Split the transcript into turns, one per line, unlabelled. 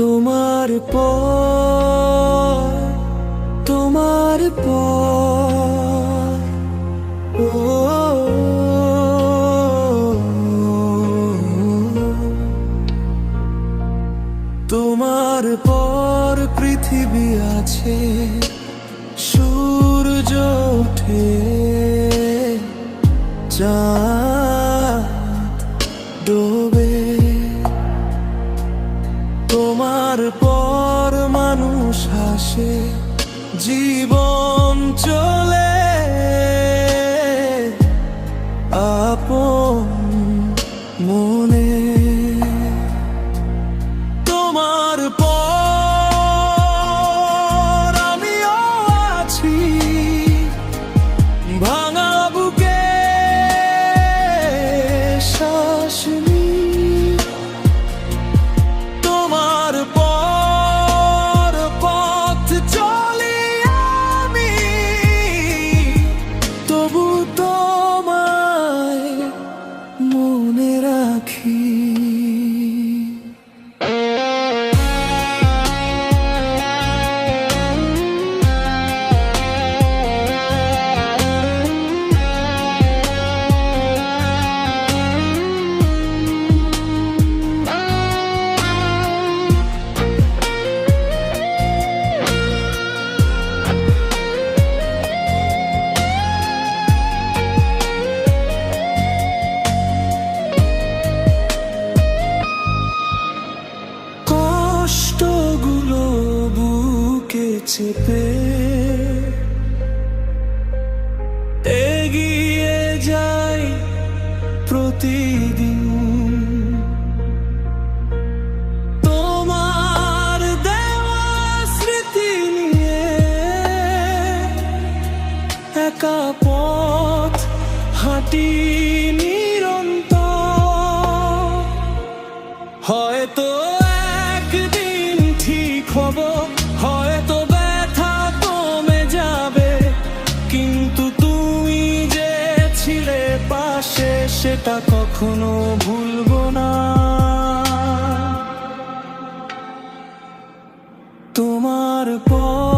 তোমার পর, তোমার পর, ও তোমার পর পৃথিবী আছে, সূর্য ওঠে, চাঁদ ডোবে। তোমার পর মানুষ হাসে, জীবন চলে আপন মনে। তোমার পর আমিও আছি, ভাঙা বুকে শ্বাস নিই। তোমার পর পথ চলি আমি, তবু তোমায় মনে রাখি। কষ্টগুলো বুকে চেপে এগিয়ে যাই প্রতিদিন। তোমার দেওয়া স্মৃতি নিয়ে একা পথ হাঁটি নিরন্তর। হয়তো একদিন ঠিক হব, হয়তো ব্যথা কমে যাবে, কিন্তু তুমি যে ছিলে পাশে সেটা কখনো ভুলবো না। তোমার পর